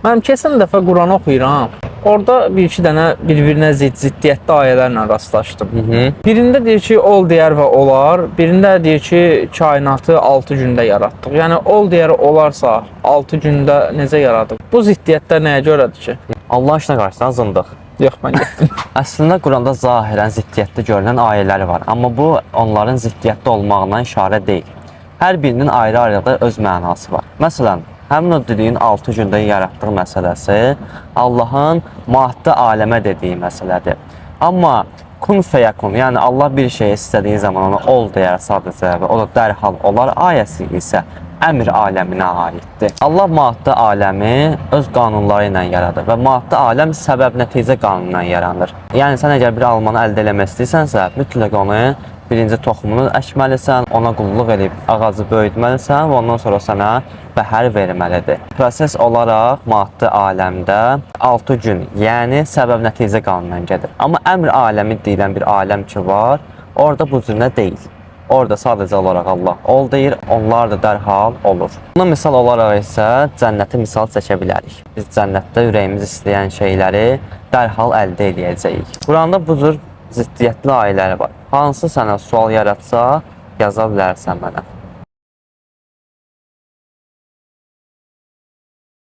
Mən keçən dəfə Quran oxuyuram. Orada bir-iki dənə bir-birinə ziddiyyətli ayələrlə rastlaşdım. Birində deyir ki, ol deyər və olar. Birində deyir ki, kainatı 6 gündə yaratdıq. Yəni ol deyər olarsa 6 gündə necə yaradıq? Bu ziddiyyətlər nəyə görədir ki? Allah işinə qarşısına zındıq. Yox, mən getdim. Əslində Quranda zahirən ziddiyyətli görünən ayələri var, amma bu onların ziddiyyətli olmağına işarə deyil. Hər birinin ayrı-ayrıda öz mənası var. Məsələn, həmin o dediyin 6 gündə yaratdığı məsələsi Allahın maddi aləmə dediyi məsələdir. Amma kun fəyəkun, yəni Allah bir şeyi istədiyi zaman ona ol deyər sadəcə və o da dərhal olar ayəsi isə əmr aləminə aiddir. Allah maddi aləmi öz qanunları ilə yaradır və maddi aləm səbəb-nəticə qanunu ilə yaranır. Yəni sən əgər bir almanı əldə etmək istəyirsənsə, mütləq onu birinci toxumunu əkməlisən, ona qulluq edib ağacı böyütməlisən və ondan sonra sənə bəhər verməlidir. Proses olaraq maddi aləmdə 6 gün, yəni səbəb-nəticə qanunundan gedir. Amma əmr aləmi deyilən bir aləm ki var, orada bu cürlə deyil. Orada sadəcə olaraq Allah ol deyir, onlar da dərhal olur. Buna misal olaraq isə cənnəti misal çəkə bilərik. Biz cənnətdə ürəyimiz istəyən şeyləri dərhal əldə edəcəyik. Quranda bu cür ziddiyyətli ayələri var. Hansı sənə sual yaratsa, yaza bilərsən mənə.